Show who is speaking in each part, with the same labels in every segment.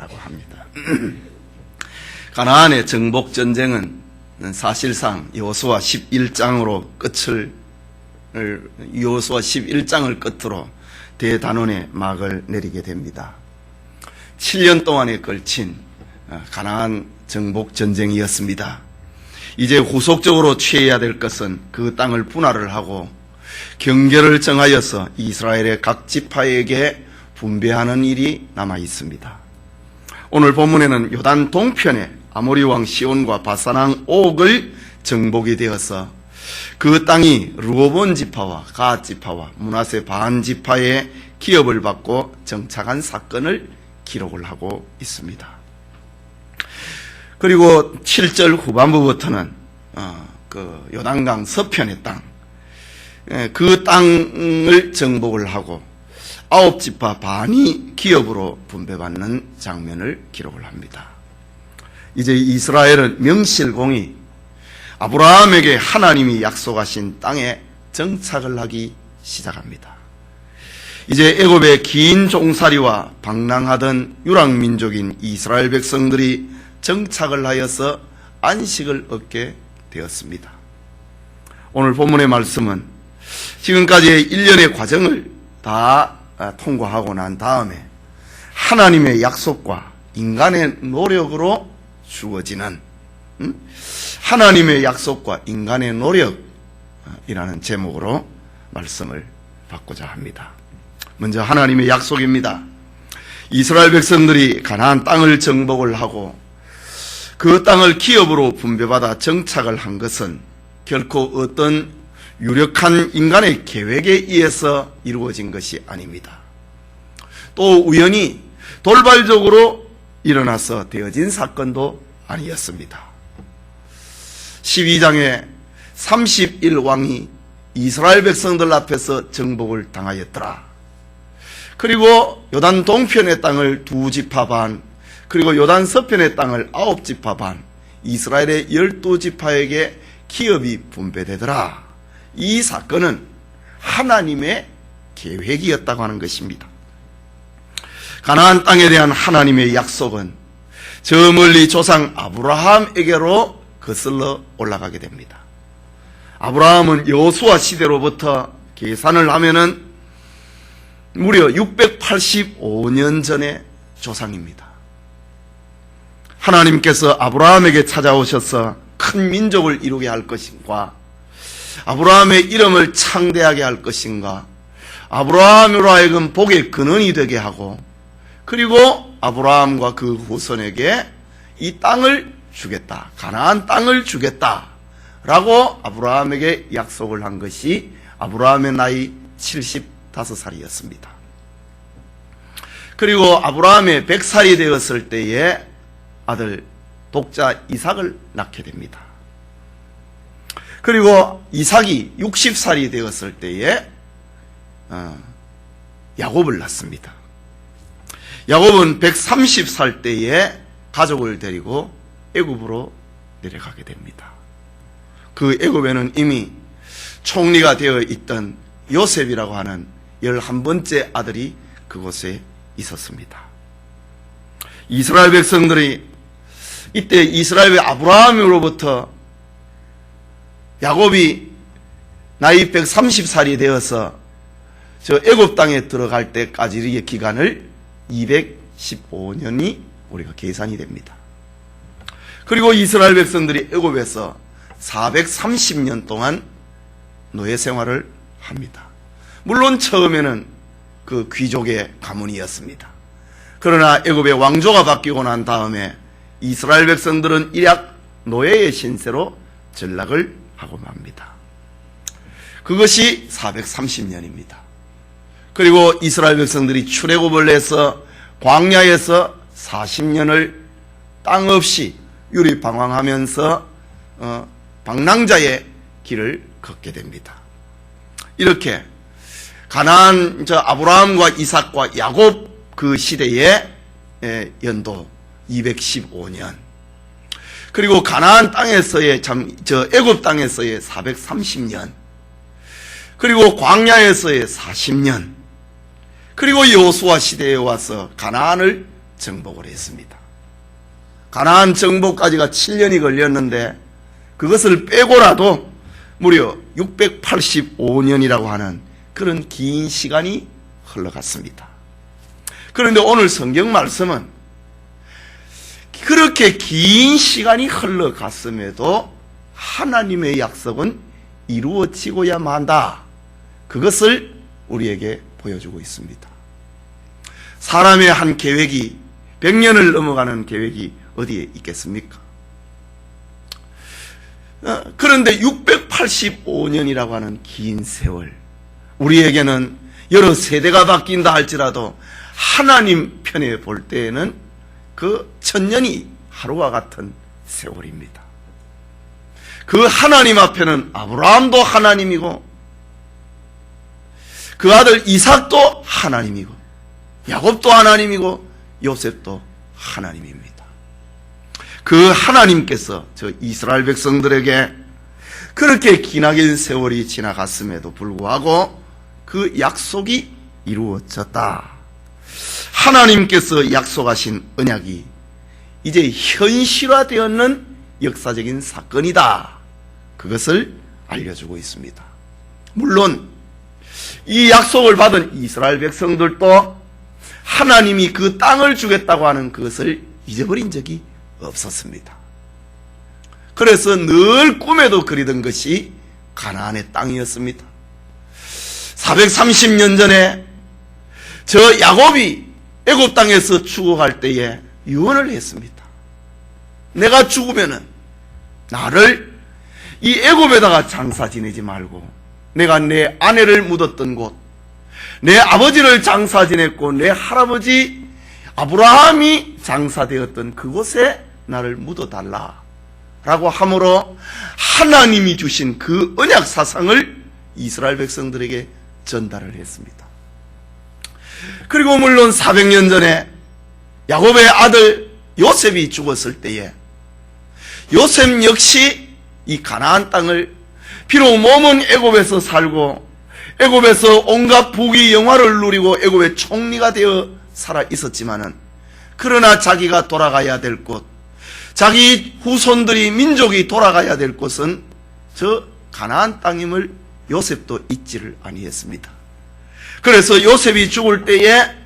Speaker 1: 합니다. 가나안의 정복 전쟁은 사실상 여호수아 11장으로 여호수아 11장을 끝으로 대단원의 막을 내리게 됩니다. 7년 동안에 걸친 가나안 정복 전쟁이었습니다. 이제 후속적으로 취해야 될 것은 그 땅을 분할을 하고 경계를 정하여서 이스라엘의 각 지파에게 분배하는 일이 남아 있습니다. 오늘 본문에는 요단 동편에 아모리 왕 시온과 바산 왕 옥을 정복이 되어서 그 땅이 르호본 지파와 갓 지파와 므낫세 반 지파의 기업을 받고 정착한 사건을 기록을 하고 있습니다. 그리고 7절 후반부부터는 그 요단강 서편의 땅, 그 땅을 정복을 하고 9지파 반이 기업으로 분배받는 장면을 기록을 합니다. 이제 이스라엘은 명실공히 아브라함에게 하나님이 약속하신 땅에 정착을 하기 시작합니다. 이제 애굽의 긴 종살이와 방랑하던 유랑민족인 이스라엘 백성들이 정착을 하여서 안식을 얻게 되었습니다. 오늘 본문의 말씀은 지금까지의 일련의 과정을 다 통과하고 난 다음에 하나님의 약속과 인간의 노력으로 주어지는 하나님의 약속과 인간의 노력이라는 제목으로 말씀을 받고자 합니다. 먼저 하나님의 약속입니다. 이스라엘 백성들이 가나안 땅을 정복을 하고 그 땅을 기업으로 분배받아 정착을 한 것은 결코 어떤 유력한 인간의 계획에 의해서 이루어진 것이 아닙니다. 또 우연히 돌발적으로 일어나서 되어진 사건도 아니었습니다. 12장에 31왕이 이스라엘 백성들 앞에서 정복을 당하였더라. 그리고 요단 동편의 땅을 2지파 반, 그리고 요단 서편의 땅을 9지파 반, 이스라엘의 12지파에게 기업이 분배되더라. 이 사건은 하나님의 계획이었다고 하는 것입니다. 가나안 땅에 대한 하나님의 약속은 저 멀리 조상 아브라함에게로 거슬러 올라가게 됩니다. 아브라함은 여호수아 시대로부터 계산을 하면은 무려 685년 전의 조상입니다. 하나님께서 아브라함에게 찾아오셔서 큰 민족을 이루게 할 것인가, 아브라함의 이름을 창대하게 할 것인가, 아브라함으로 하여금 복의 근원이 되게 하고, 그리고 아브라함과 그 후손에게 이 땅을 주겠다, 가나안 땅을 주겠다 라고 아브라함에게 약속을 한 것이 아브라함의 나이 75살이었습니다. 그리고 아브라함의 100살이 되었을 때에 아들 독자 이삭을 낳게 됩니다. 그리고 이삭이 60살이 되었을 때에 야곱을 낳습니다. 야곱은 130살 때에 가족을 데리고 애굽으로 내려가게 됩니다. 그 애굽에는 이미 총리가 되어 있던 요셉이라고 하는 11번째 아들이 그곳에 있었습니다. 이스라엘 백성들이 이때 이스라엘의 아브라함으로부터 야곱이 나이 130살이 되어서 저 애굽 땅에 들어갈 때까지의 기간을 215년이 우리가 계산이 됩니다. 그리고 이스라엘 백성들이 애굽에서 430년 동안 노예 생활을 합니다. 물론 처음에는 그 귀족의 가문이었습니다. 그러나 애굽의 왕조가 바뀌고 난 다음에 이스라엘 백성들은 일약 노예의 신세로 전락을 하고 맙니다. 그것이 430년입니다. 그리고 이스라엘 백성들이 출애굽을 해서 광야에서 40년을 땅 없이 유리방황하면서 방랑자의 길을 걷게 됩니다. 이렇게 가나안 아브라함과 이삭과 야곱 그 시대의 연도 215년, 그리고 가나안 땅에서의 애굽 땅에서의 430년, 그리고 광야에서의 40년, 그리고 여호수아 시대에 와서 가나안을 정복을 했습니다. 가나안 정복까지가 7년이 걸렸는데 그것을 빼고라도 무려 685년이라고 하는 그런 긴 시간이 흘러갔습니다. 그런데 오늘 성경 말씀은 그렇게 긴 시간이 흘러갔음에도 하나님의 약속은 이루어지고야 만다. 그것을 우리에게 보여주고 있습니다. 사람의 한 계획이 100년을 넘어가는 계획이 어디에 있겠습니까? 그런데 685년이라고 하는 긴 세월, 우리에게는 여러 세대가 바뀐다 할지라도 하나님 편에 볼 때에는 그 1000년이 하루와 같은 세월입니다. 그 하나님 앞에는 아브라함도 하나님이고 그 아들 이삭도 하나님이고 야곱도 하나님이고 요셉도 하나님입니다. 그 하나님께서 저 이스라엘 백성들에게 그렇게 기나긴 세월이 지나갔음에도 불구하고 그 약속이 이루어졌다. 하나님께서 약속하신 언약이 이제 현실화되었는 역사적인 사건이다. 그것을 알려주고 있습니다. 물론 이 약속을 받은 이스라엘 백성들도 하나님이 그 땅을 주겠다고 하는 그것을 잊어버린 적이 없었습니다. 그래서 늘 꿈에도 그리던 것이 가나안의 땅이었습니다. 430년 전에 저 야곱이 애굽 땅에서 죽어갈 때에 유언을 했습니다. 내가 죽으면은 나를 이 애굽에다가 장사 지내지 말고 내가 내 아내를 묻었던 곳, 내 아버지를 장사 지냈고 내 할아버지 아브라함이 장사되었던 그곳에 나를 묻어달라 라고 함으로 하나님이 주신 그 언약 사상을 이스라엘 백성들에게 전달을 했습니다. 그리고 물론 400년 전에 야곱의 아들 요셉이 죽었을 때에 요셉 역시 이 가나안 땅을 비록 몸은 애굽에서 살고 애굽에서 온갖 부귀 영화를 누리고 애굽의 총리가 되어 살아 있었지만은 그러나 자기가 돌아가야 될 곳, 자기 후손들이 민족이 돌아가야 될 곳은 저 가나안 땅임을 요셉도 잊지를 아니했습니다. 그래서 요셉이 죽을 때에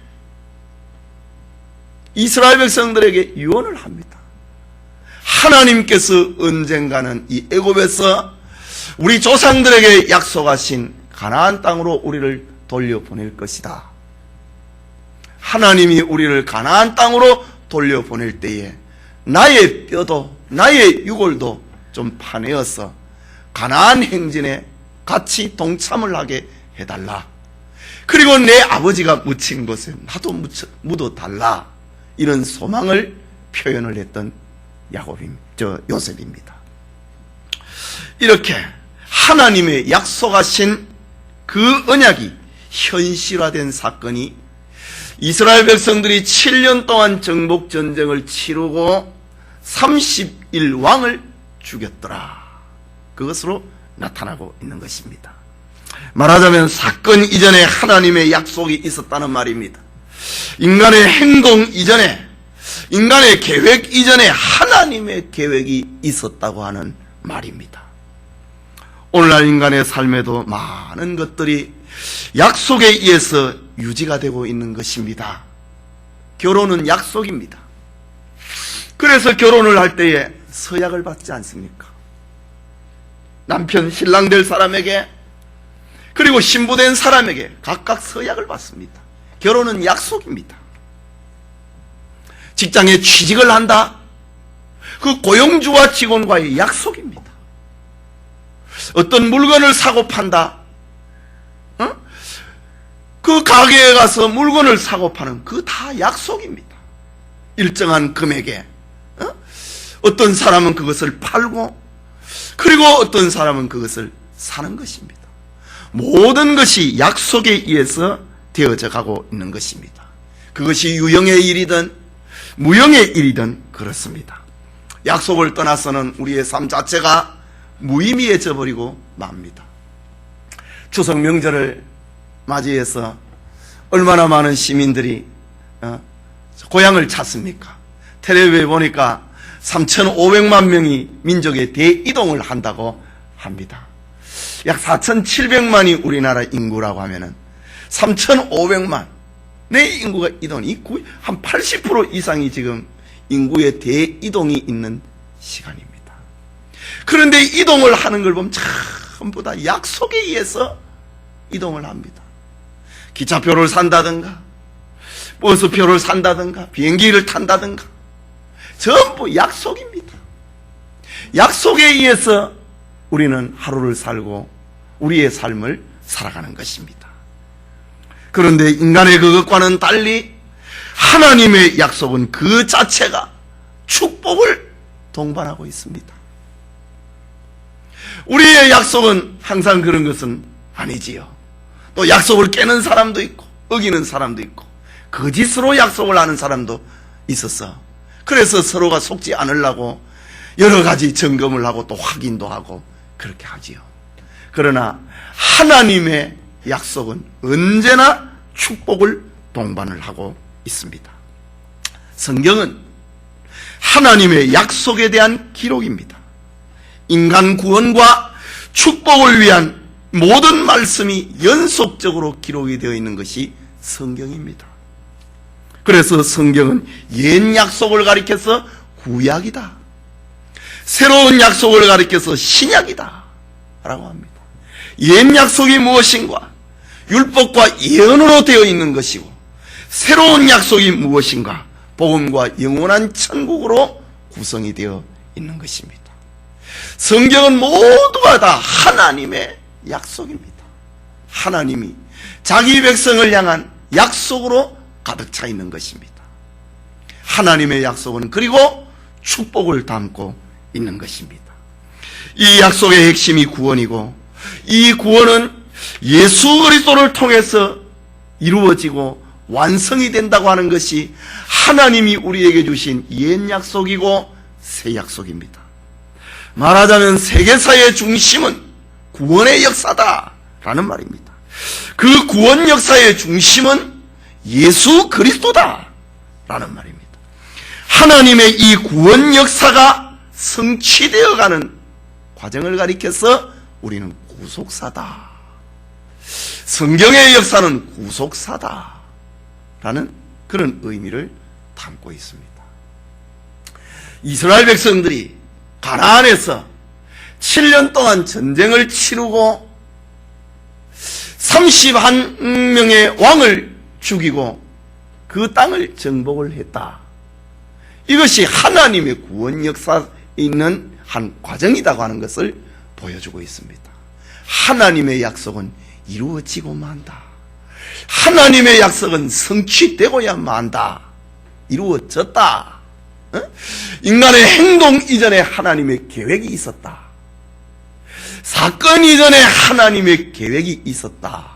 Speaker 1: 이스라엘 백성들에게 유언을 합니다. 하나님께서 언젠가는 이 애굽에서 우리 조상들에게 약속하신 가나안 땅으로 우리를 돌려보낼 것이다. 하나님이 우리를 가나안 땅으로 돌려보낼 때에 나의 뼈도 나의 유골도 좀 파내어서 가나안 행진에 같이 동참을 하게 해달라. 그리고 내 아버지가 묻힌 곳에 나도 묻어달라. 이런 소망을 표현을 했던 요셉입니다. 이렇게 하나님의 약속하신 그 언약이 현실화된 사건이 이스라엘 백성들이 7년 동안 정복전쟁을 치르고 31왕을 죽였더라. 그것으로 나타나고 있는 것입니다. 말하자면 사건 이전에 하나님의 약속이 있었다는 말입니다. 인간의 행동 이전에, 인간의 계획 이전에 하나님의 계획이 있었다고 하는 말입니다. 오늘날 인간의 삶에도 많은 것들이 약속에 의해서 유지가 되고 있는 것입니다. 결혼은 약속입니다. 그래서 결혼을 할 때에 서약을 받지 않습니까? 남편, 신랑 될 사람에게 그리고 신부된 사람에게 각각 서약을 받습니다. 결혼은 약속입니다. 직장에 취직을 한다. 그 고용주와 직원과의 약속입니다. 어떤 물건을 사고 판다. 그 가게에 가서 물건을 사고 파는 그 다 약속입니다. 일정한 금액에 어떤 사람은 그것을 팔고 그리고 어떤 사람은 그것을 사는 것입니다. 모든 것이 약속에 의해서 되어져 가고 있는 것입니다. 그것이 유형의 일이든 무형의 일이든 그렇습니다. 약속을 떠나서는 우리의 삶 자체가 무의미해져 버리고 맙니다. 추석 명절을 맞이해서 얼마나 많은 시민들이 고향을 찾습니까? 텔레비에 보니까 3,500만 명이 민족의 대이동을 한다고 합니다. 약 4,700만이 우리나라 인구라고 하면은 3,500만 내 인구가 이동이 한 80% 이상이 지금 인구의 대이동이 있는 시간입니다. 그런데 이동을 하는 걸 보면 전부 다 약속에 의해서 이동을 합니다. 기차표를 산다든가 버스표를 산다든가 비행기를 탄다든가 전부 약속입니다. 약속에 의해서 우리는 하루를 살고 우리의 삶을 살아가는 것입니다. 그런데 인간의 그것과는 달리 하나님의 약속은 그 자체가 축복을 동반하고 있습니다. 우리의 약속은 항상 그런 것은 아니지요. 또 약속을 깨는 사람도 있고 어기는 사람도 있고 거짓으로 약속을 하는 사람도 있었어. 그래서 서로가 속지 않으려고 여러 가지 점검을 하고 또 확인도 하고 그렇게 하지요. 그러나 하나님의 약속은 언제나 축복을 동반을 하고 있습니다. 성경은 하나님의 약속에 대한 기록입니다. 인간 구원과 축복을 위한 모든 말씀이 연속적으로 기록이 되어 있는 것이 성경입니다. 그래서 성경은 옛 약속을 가리켜서 구약이다, 새로운 약속을 가리켜서 신약이다 라고 합니다. 옛 약속이 무엇인가? 율법과 예언으로 되어 있는 것이고, 새로운 약속이 무엇인가? 복음과 영원한 천국으로 구성이 되어 있는 것입니다. 성경은 모두가 다 하나님의 약속입니다. 하나님이 자기 백성을 향한 약속으로 가득 차 있는 것입니다. 하나님의 약속은 그리고 축복을 담고 있는 것입니다. 이 약속의 핵심이 구원이고, 이 구원은 예수 그리스도를 통해서 이루어지고 완성이 된다고 하는 것이 하나님이 우리에게 주신 옛 약속이고 새 약속입니다. 말하자면 세계사의 중심은 구원의 역사다라는 말입니다. 그 구원 역사의 중심은 예수 그리스도다라는 말입니다. 하나님의 이 구원 역사가 성취되어가는 과정을 가리켜서 우리는 구속사다, 성경의 역사는 구속사다라는 그런 의미를 담고 있습니다. 이스라엘 백성들이 가나안에서 7년 동안 전쟁을 치르고 31명의 왕을 죽이고 그 땅을 정복을 했다. 이것이 하나님의 구원 역사에 있는 한 과정이라고 하는 것을 보여주고 있습니다. 하나님의 약속은 이루어지고 만다. 하나님의 약속은 성취되고야 만다. 이루어졌다. 인간의 행동 이전에 하나님의 계획이 있었다. 사건 이전에 하나님의 계획이 있었다.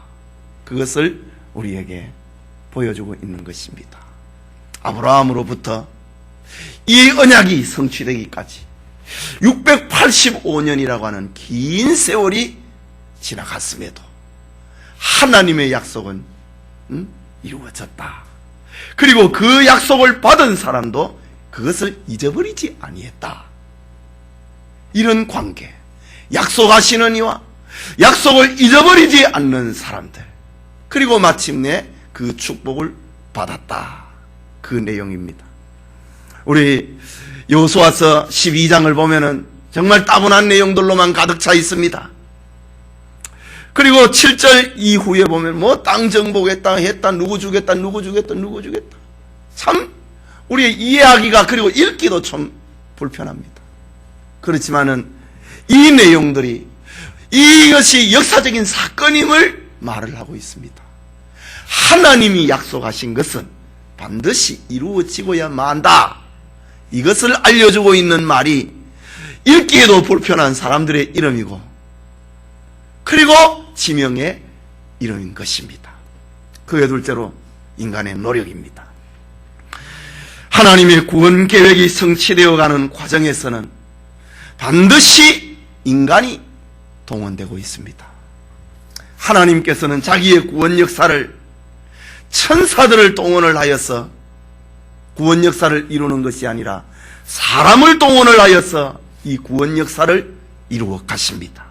Speaker 1: 그것을 우리에게 보여주고 있는 것입니다. 아브라함으로부터 이 언약이 성취되기까지 685년이라고 하는 긴 세월이 지나갔음에도 하나님의 약속은 이루어졌다. 그리고 그 약속을 받은 사람도 그것을 잊어버리지 아니했다. 이런 관계, 약속하시는 이와 약속을 잊어버리지 않는 사람들, 그리고 마침내 그 축복을 받았다. 그 내용입니다. 우리 여호수아서 12장을 보면은 정말 따분한 내용들로만 가득 차 있습니다. 그리고 7절 이후에 보면 뭐 땅 정복했다 했다, 누구 죽였다 누구 죽였다 누구 죽였다, 참 우리의 이해하기가 그리고 읽기도 좀 불편합니다. 그렇지만은 이 내용들이 이것이 역사적인 사건임을 말을 하고 있습니다. 하나님이 약속하신 것은 반드시 이루어지고야 만다. 이것을 알려주고 있는 말이 읽기에도 불편한 사람들의 이름이고, 그리고 지명의 이름인 것입니다. 그에 둘째로 인간의 노력입니다. 하나님의 구원 계획이 성취되어가는 과정에서는 반드시 인간이 동원되고 있습니다. 하나님께서는 자기의 구원 역사를 천사들을 동원을 하여서 구원 역사를 이루는 것이 아니라 사람을 동원을 하여서 이 구원 역사를 이루어 가십니다.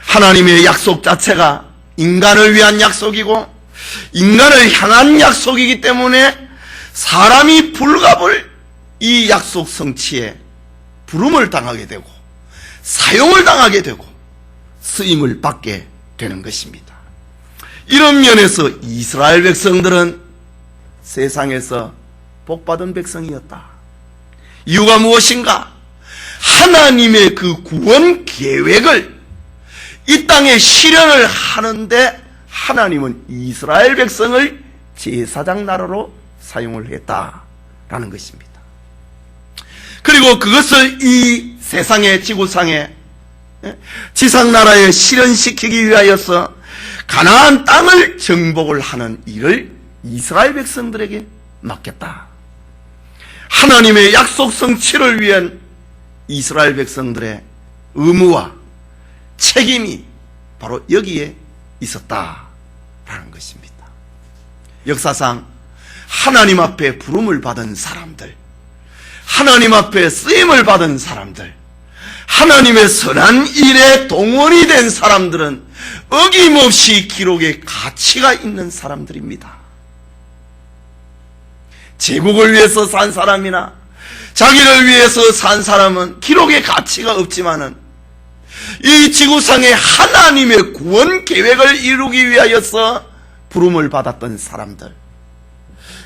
Speaker 1: 하나님의 약속 자체가 인간을 위한 약속이고 인간을 향한 약속이기 때문에 사람이 불갑을 이 약속 성취에 부름을 당하게 되고 사용을 당하게 되고 쓰임을 받게 되는 것입니다. 이런 면에서 이스라엘 백성들은 세상에서 복받은 백성이었다. 이유가 무엇인가? 하나님의 그 구원 계획을 이 땅에 실현을 하는데 하나님은 이스라엘 백성을 제사장 나라로 사용을 했다라는 것입니다. 그리고 그것을 이 세상의 지구상에 지상나라에 실현시키기 위하여서 가나안 땅을 정복을 하는 일을 이스라엘 백성들에게 맡겼다. 하나님의 약속 성취를 위한 이스라엘 백성들의 의무와 책임이 바로 여기에 있었다라는 것입니다. 역사상 하나님 앞에 부름을 받은 사람들, 하나님 앞에 쓰임을 받은 사람들, 하나님의 선한 일에 동원이 된 사람들은 어김없이 기록에 가치가 있는 사람들입니다. 제국을 위해서 산 사람이나 자기를 위해서 산 사람은 기록에 가치가 없지만은 이 지구상에 하나님의 구원 계획을 이루기 위하여서 부름을 받았던 사람들,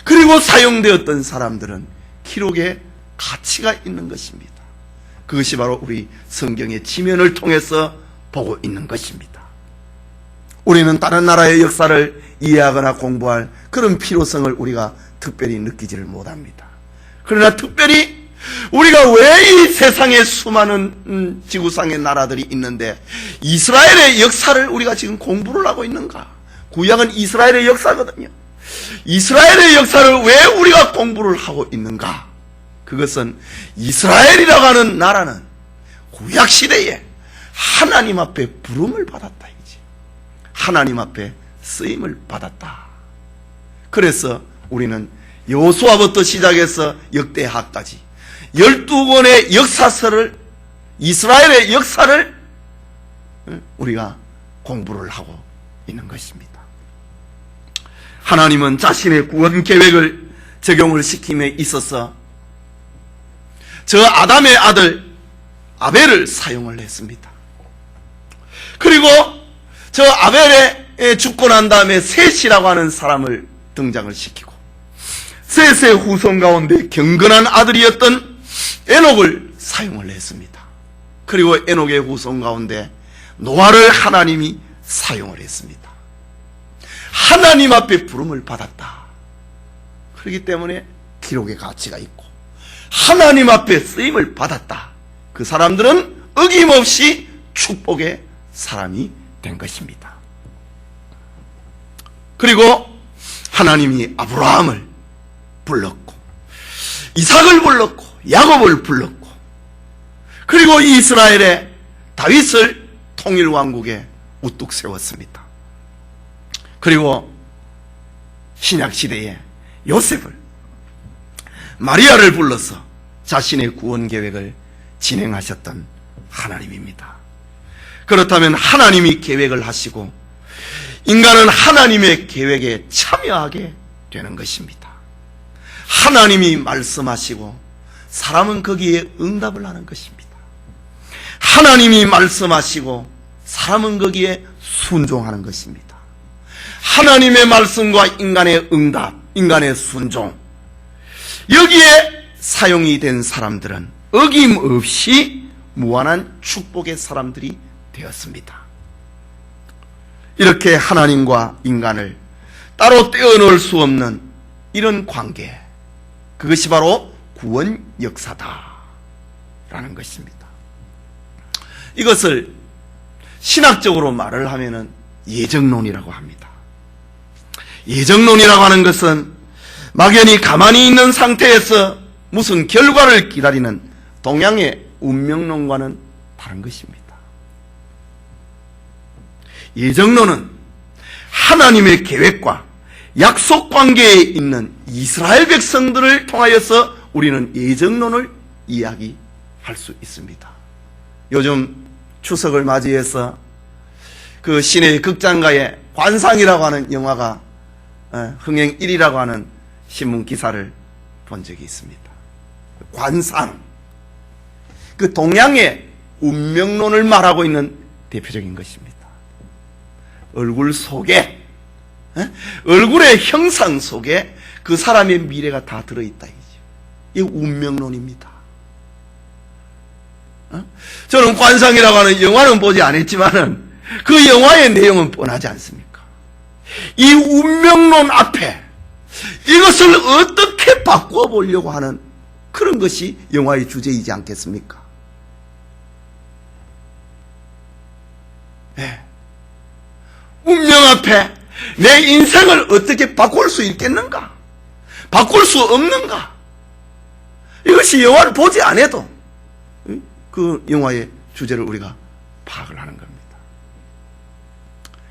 Speaker 1: 그리고 사용되었던 사람들은 기록에 가치가 있는 것입니다. 그것이 바로 우리 성경의 지면을 통해서 보고 있는 것입니다. 우리는 다른 나라의 역사를 이해하거나 공부할 그런 필요성을 우리가 특별히 느끼지를 못합니다. 그러나 특별히 우리가 왜 이 세상에 수많은 지구상의 나라들이 있는데 이스라엘의 역사를 우리가 지금 공부를 하고 있는가? 구약은 이스라엘의 역사거든요. 이스라엘의 역사를 왜 우리가 공부를 하고 있는가? 그것은 이스라엘이라고 하는 나라는 구약시대에 하나님 앞에 부름을 받았다 이거지. 하나님 앞에 쓰임을 받았다. 그래서 우리는 여호수아부터 시작해서 역대하까지 12권의 역사서를, 이스라엘의 역사를 우리가 공부를 하고 있는 것입니다. 하나님은 자신의 구원 계획을 적용을 시킴에 있어서 저 아담의 아들 아벨을 사용을 했습니다. 그리고 저 아벨의 죽고 난 다음에 셋이라고 하는 사람을 등장을 시키고 셋의 후손 가운데 경건한 아들이었던 에녹을 사용을 했습니다. 그리고 에녹의 후손 가운데 노아를 하나님이 사용을 했습니다. 하나님 앞에 부름을 받았다. 그렇기 때문에 기록의 가치가 있고 하나님 앞에 쓰임을 받았다. 그 사람들은 어김없이 축복의 사람이 된 것입니다. 그리고 하나님이 아브라함을 불렀고 이삭을 불렀고 야곱을 불렀고 그리고 이스라엘의 다윗을 통일왕국에 우뚝 세웠습니다. 그리고 신약시대에 요셉을, 마리아를 불러서 자신의 구원 계획을 진행하셨던 하나님입니다. 그렇다면 하나님이 계획을 하시고 인간은 하나님의 계획에 참여하게 되는 것입니다. 하나님이 말씀하시고 사람은 거기에 응답을 하는 것입니다. 하나님이 말씀하시고 사람은 거기에 순종하는 것입니다. 하나님의 말씀과 인간의 응답, 인간의 순종, 여기에 사용이 된 사람들은 어김없이 무한한 축복의 사람들이 되었습니다. 이렇게 하나님과 인간을 따로 떼어놓을 수 없는 이런 관계, 그것이 바로 구원 역사다라는 것입니다. 이것을 신학적으로 말을 하면은 예정론이라고 합니다. 예정론이라고 하는 것은 막연히 가만히 있는 상태에서 무슨 결과를 기다리는 동양의 운명론과는 다른 것입니다. 예정론은 하나님의 계획과 약속 관계에 있는 이스라엘 백성들을 통하여서 우리는 예정론을 이야기할 수 있습니다. 요즘 추석을 맞이해서 그 시내 극장가에 관상이라고 하는 영화가 흥행 1위라고 하는 신문 기사를 본 적이 있습니다. 관상, 그 동양의 운명론을 말하고 있는 대표적인 것입니다. 얼굴 속에, 얼굴의 형상 속에 그 사람의 미래가 다 들어있다. 이게 운명론입니다. 저는 관상이라고 하는 영화는 보지 않았지만은 그 영화의 내용은 뻔하지 않습니까? 이 운명론 앞에 이것을 어떻게 바꾸어 보려고 하는 그런 것이 영화의 주제이지 않겠습니까? 네. 운명 앞에 내 인생을 어떻게 바꿀 수 있겠는가? 바꿀 수 없는가? 이것이 영화를 보지 않아도 그 영화의 주제를 우리가 파악을 하는 겁니다.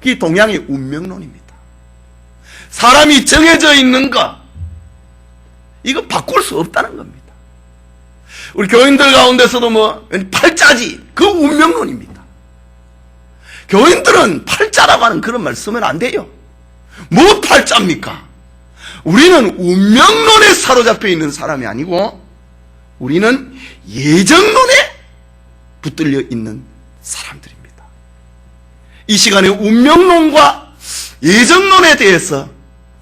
Speaker 1: 이 동양의 운명론입니다. 사람이 정해져 있는 것, 이거 바꿀 수 없다는 겁니다. 우리 교인들 가운데서도 팔자지, 그 운명론입니다. 교인들은 팔자라고 하는 그런 말 쓰면 안 돼요. 뭐 팔자입니까? 우리는 운명론에 사로잡혀 있는 사람이 아니고 우리는 예정론에 붙들려 있는 사람들입니다. 이 시간에 운명론과 예정론에 대해서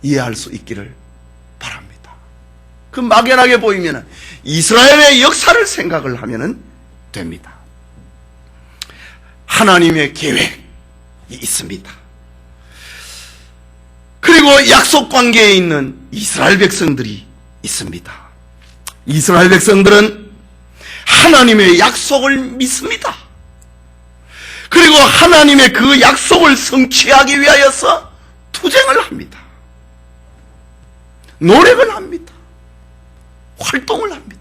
Speaker 1: 이해할 수 있기를 바랍니다. 그 막연하게 보이면 이스라엘의 역사를 생각을 하면 됩니다. 하나님의 계획이 있습니다. 그리고 약속 관계에 있는 이스라엘 백성들이 있습니다. 이스라엘 백성들은 하나님의 약속을 믿습니다. 그리고 하나님의 그 약속을 성취하기 위하여서 투쟁을 합니다. 노력을 합니다. 활동을 합니다.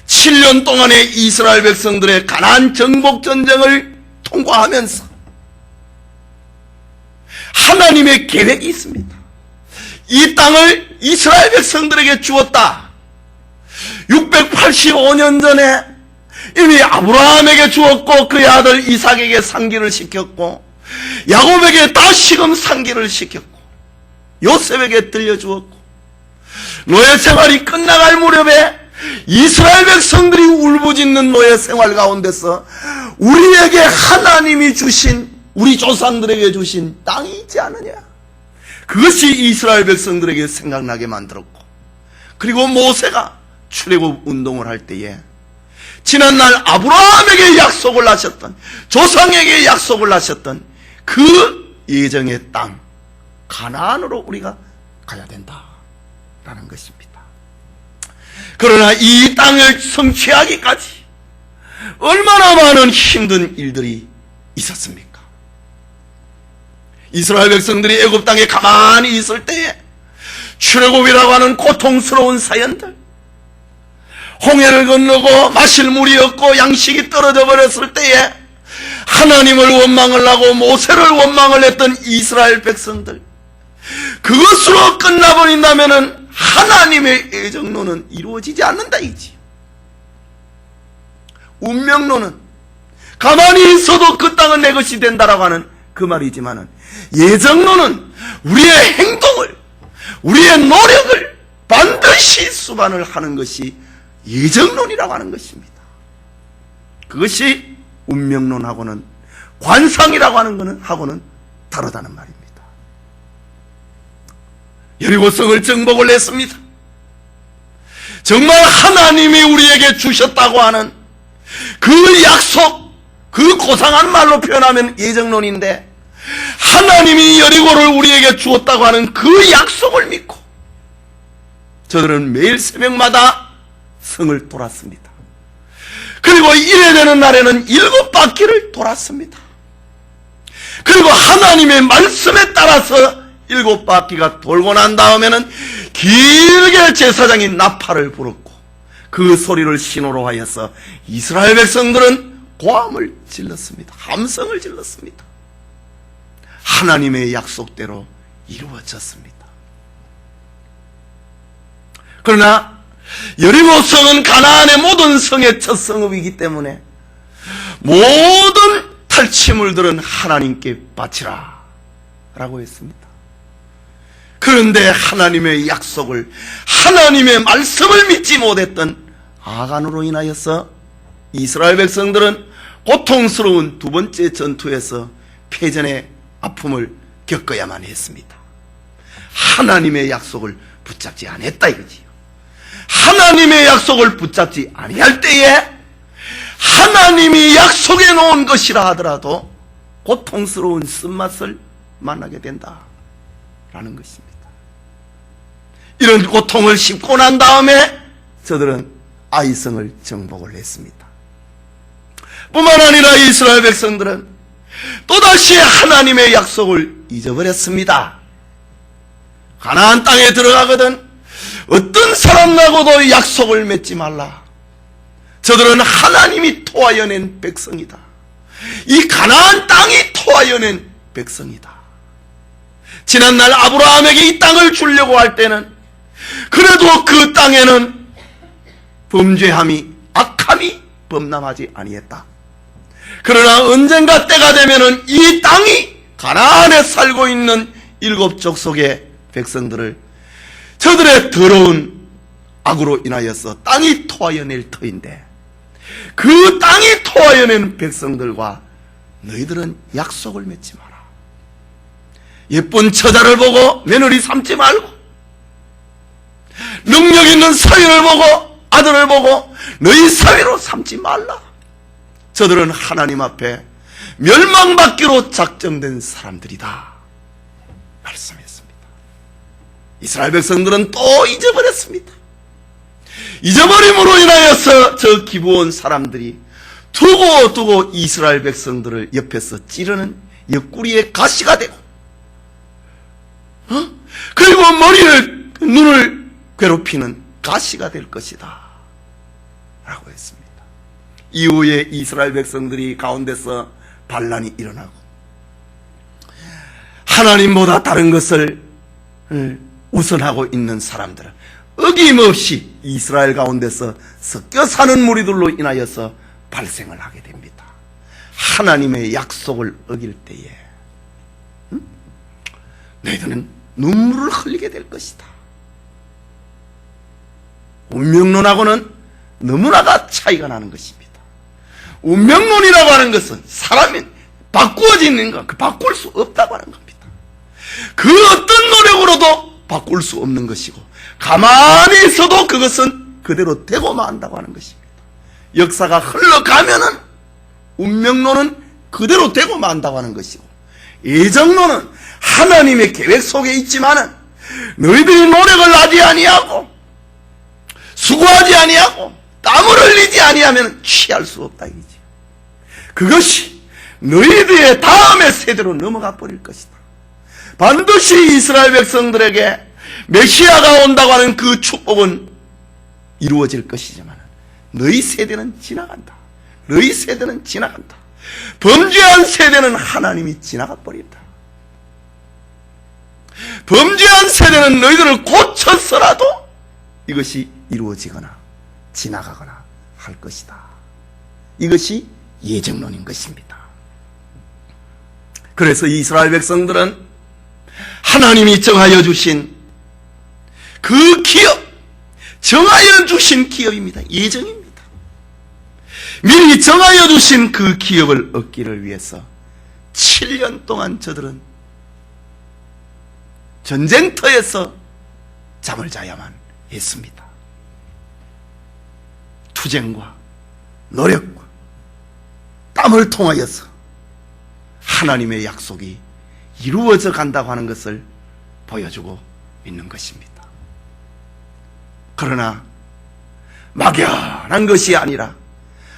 Speaker 1: 7년 동안의 이스라엘 백성들의 가나안 정복 전쟁을 통과하면서 하나님의 계획이 있습니다. 이 땅을 이스라엘 백성들에게 주었다. 685년 전에 이미 아브라함에게 주었고 그의 아들 이삭에게 상기를 시켰고 야곱에게 다시금 상기를 시켰고 요셉에게 들려주었고 노예 생활이 끝나갈 무렵에 이스라엘 백성들이 울부짖는 노예 생활 가운데서 우리에게 하나님이 주신, 우리 조상들에게 주신 땅이 있지 않느냐, 그것이 이스라엘 백성들에게 생각나게 만들었고, 그리고 모세가 출애굽 운동을 할 때에 지난날 아브라함에게 약속을 하셨던, 조상에게 약속을 하셨던 그 예정의 땅 가나안으로 우리가 가야 된다라는 것입니다. 그러나 이 땅을 성취하기까지 얼마나 많은 힘든 일들이 있었습니까? 이스라엘 백성들이 애굽 땅에 가만히 있을 때에 출애굽이라고 하는 고통스러운 사연들, 홍해를 건너고 마실 물이 없고 양식이 떨어져 버렸을 때에 하나님을 원망을 하고 모세를 원망을 했던 이스라엘 백성들, 그것으로 끝나버린다면 하나님의 예정론은 이루어지지 않는다 이지. 운명론은 가만히 있어도 그 땅은 내 것이 된다라고 하는 그 말이지만은, 예정론은 우리의 행동을, 우리의 노력을 반드시 수반을 하는 것이 예정론이라고 하는 것입니다. 그것이 운명론하고는, 관상이라고 하는 것은 하고는 다르다는 말입니다. 여리고성을 정복을 했습니다. 정말 하나님이 우리에게 주셨다고 하는 그 약속, 그 고상한 말로 표현하면 예정론인데, 하나님이 여리고를 우리에게 주었다고 하는 그 약속을 믿고 저들은 매일 새벽마다 성을 돌았습니다. 그리고 이래 되는 날에는 7바퀴를 돌았습니다. 그리고 하나님의 말씀에 따라서 7바퀴가 돌고 난 다음에는 길게 제사장이 나팔을 불었고 그 소리를 신호로 하여서 이스라엘 백성들은 고함을 질렀습니다. 함성을 질렀습니다. 하나님의 약속대로 이루어졌습니다. 그러나 여리고성은 가나안의 모든 성의 첫 성읍이기 때문에 모든 탈취물들은 하나님께 바치라 라고 했습니다. 그런데 하나님의 약속을, 하나님의 말씀을 믿지 못했던 아간으로 인하여서 이스라엘 백성들은 고통스러운 두 번째 전투에서 패전의 아픔을 겪어야만 했습니다. 하나님의 약속을 붙잡지 않았다 이거지요. 하나님의 약속을 붙잡지 아니할 때에 하나님이 약속해 놓은 것이라 하더라도 고통스러운 쓴맛을 만나게 된다라는 것입니다. 이런 고통을 씹고 난 다음에 저들은 아이성을 정복을 했습니다. 뿐만 아니라 이스라엘 백성들은 또다시 하나님의 약속을 잊어버렸습니다. 가나안 땅에 들어가거든 어떤 사람하고도 약속을 맺지 말라. 저들은 하나님이 토하여 낸 백성이다. 이 가나안 땅이 토하여 낸 백성이다. 지난날 아브라함에게 이 땅을 주려고 할 때는 그래도 그 땅에는 범죄함이, 악함이 범람하지 아니했다. 그러나 언젠가 때가 되면은 이 땅이 가나안에 살고 있는 일곱 족속의 백성들을 저들의 더러운 악으로 인하여서 땅이 토하여 낼 터인데 그 땅이 토하여 낸 백성들과 너희들은 약속을 맺지 마라. 예쁜 처자를 보고 며느리 삼지 말고, 능력 있는 사위를 보고, 아들을 보고 너희 사위로 삼지 말라. 저들은 하나님 앞에 멸망받기로 작정된 사람들이다 말씀했습니다. 이스라엘 백성들은 또 잊어버렸습니다. 잊어버림으로 인하여서 저 기브온 사람들이 두고 이스라엘 백성들을 옆에서 찌르는 옆구리에 가시가 되고, 그리고 머리를, 눈을 괴롭히는 가시가 될 것이다 라고 했습니다. 이후에 이스라엘 백성들이 가운데서 반란이 일어나고 하나님보다 다른 것을 우선하고 있는 사람들은 어김없이 이스라엘 가운데서 섞여 사는 무리들로 인하여서 발생을 하게 됩니다. 하나님의 약속을 어길 때에 너희들은 눈물을 흘리게 될 것이다. 운명론하고는 너무나가 차이가 나는 것입니다. 운명론이라고 하는 것은 사람이 바꾸어지는 것, 바꿀 수 없다고 하는 겁니다. 그 어떤 노력으로도 바꿀 수 없는 것이고 가만히 있어도 그것은 그대로 되고 만다고 하는 것입니다. 역사가 흘러가면은 운명론은 그대로 되고 만다고 하는 것이고 예정론은 하나님의 계획 속에 있지만은 너희들이 노력을 하지 아니하고 수고하지 아니하고 땀을 흘리지 아니하면 취할 수 없다 이거지. 그것이 너희들의 다음의 세대로 넘어가 버릴 것이다. 반드시 이스라엘 백성들에게 메시아가 온다고 하는 그 축복은 이루어질 것이지만 너희 세대는 지나간다. 너희 세대는 지나간다. 범죄한 세대는 하나님이 지나가 버린다. 범죄한 세대는 너희들을 고쳐서라도 이것이 이루어지거나 지나가거나 할 것이다. 이것이 예정론인 것입니다. 그래서 이스라엘 백성들은 하나님이 정하여 주신 그 기업, 정하여 주신 기업입니다. 예정입니다. 미리 정하여 주신 그 기업을 얻기를 위해서 7년 동안 저들은 전쟁터에서 잠을 자야만 했습니다. 투쟁과 노력과 땀을 통하여서 하나님의 약속이 이루어져 간다고 하는 것을 보여주고 있는 것입니다. 그러나 막연한 것이 아니라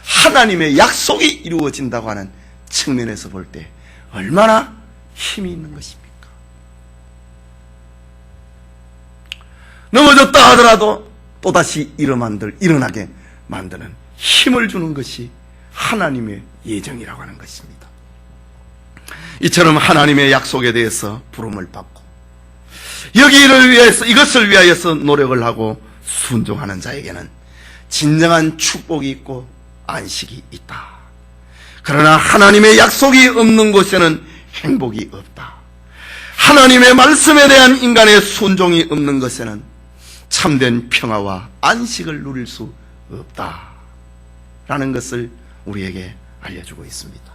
Speaker 1: 하나님의 약속이 이루어진다고 하는 측면에서 볼 때 얼마나 힘이 있는 것입니까? 넘어졌다 하더라도 또다시 일어나게 만드는 힘을 주는 것이 하나님의 예정이라고 하는 것입니다. 이처럼 하나님의 약속에 대해서 부름을 받고 여기를 위해서, 이것을 위하여서 노력을 하고 순종하는 자에게는 진정한 축복이 있고 안식이 있다. 그러나 하나님의 약속이 없는 곳에는 행복이 없다. 하나님의 말씀에 대한 인간의 순종이 없는 것에는 참된 평화와 안식을 누릴 수 없다 라는 것을 우리에게 알려주고 있습니다.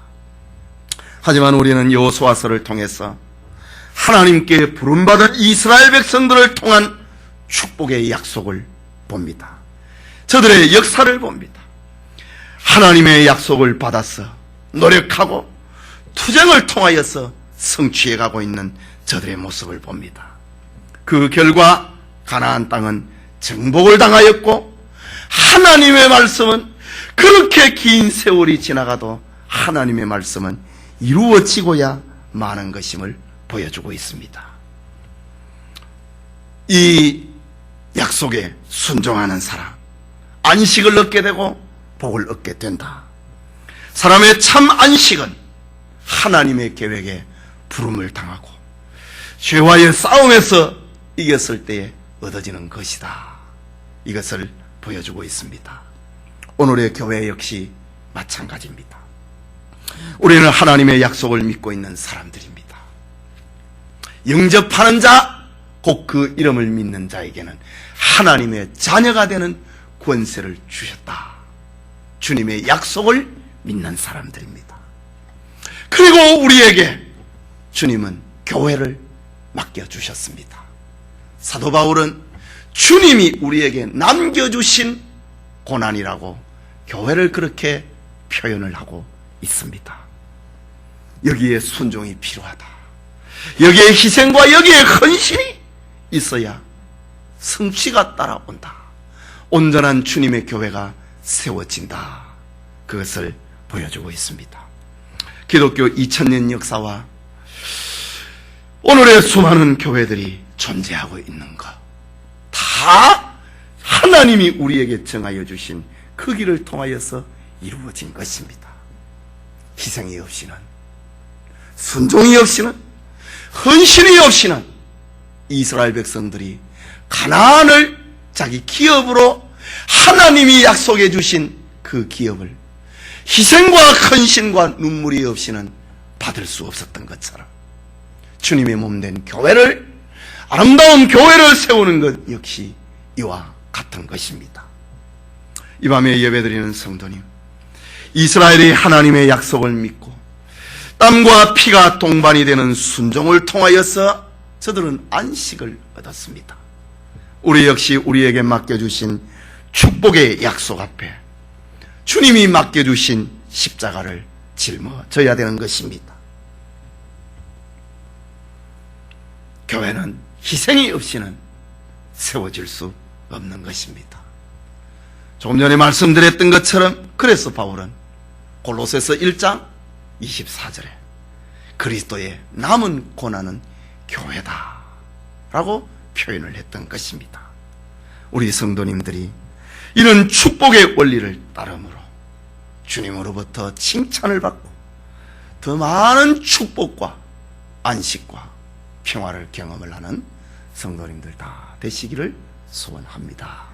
Speaker 1: 하지만 우리는 여호수아서를 통해서 하나님께 부름받은 이스라엘 백성들을 통한 축복의 약속을 봅니다. 저들의 역사를 봅니다. 하나님의 약속을 받아서 노력하고 투쟁을 통하여서 성취해가고 있는 저들의 모습을 봅니다. 그 결과 가나안 땅은 정복을 당하였고, 하나님의 말씀은 그렇게 긴 세월이 지나가도 하나님의 말씀은 이루어지고야 마는 것임을 보여주고 있습니다. 이 약속에 순종하는 사람, 안식을 얻게 되고 복을 얻게 된다. 사람의 참 안식은 하나님의 계획에 부름을 당하고 죄와의 싸움에서 이겼을 때에 얻어지는 것이다. 이것을 보여주고 있습니다. 오늘의 교회 역시 마찬가지입니다. 우리는 하나님의 약속을 믿고 있는 사람들입니다. 영접하는 자, 곧 그 이름을 믿는 자에게는 하나님의 자녀가 되는 권세를 주셨다. 주님의 약속을 믿는 사람들입니다. 그리고 우리에게 주님은 교회를 맡겨주셨습니다. 사도 바울은 주님이 우리에게 남겨주신 고난이라고 교회를 그렇게 표현을 하고 있습니다. 여기에 순종이 필요하다. 여기에 희생과 여기에 헌신이 있어야 성취가 따라온다. 온전한 주님의 교회가 세워진다. 그것을 보여주고 있습니다. 기독교 2000년 역사와 오늘의 수많은 교회들이 존재하고 있는 것, 다 하나님이 우리에게 정하여 주신 그 길을 통하여서 이루어진 것입니다. 희생이 없이는, 순종이 없이는, 헌신이 없이는 이스라엘 백성들이 가나안을 자기 기업으로 하나님이 약속해 주신 그 기업을 희생과 헌신과 눈물이 없이는 받을 수 없었던 것처럼 주님의 몸된 교회를, 아름다운 교회를 세우는 것 역시 이와 같은 것입니다. 이 밤에 예배드리는 성도님, 이스라엘이 하나님의 약속을 믿고 땀과 피가 동반이 되는 순종을 통하여서 저들은 안식을 얻었습니다. 우리 역시 우리에게 맡겨주신 축복의 약속 앞에 주님이 맡겨주신 십자가를 짊어져야 되는 것입니다. 교회는 희생이 없이는 세워질 수 없는 것입니다. 조금 전에 말씀드렸던 것처럼 그래서 바울은 골로새서 1장 24절에 그리스도의 남은 고난은 교회다 라고 표현을 했던 것입니다. 우리 성도님들이 이런 축복의 원리를 따름으로 주님으로부터 칭찬을 받고 더 많은 축복과 안식과 평화를 경험을 하는 성도님들 다 되시기를 소원합니다.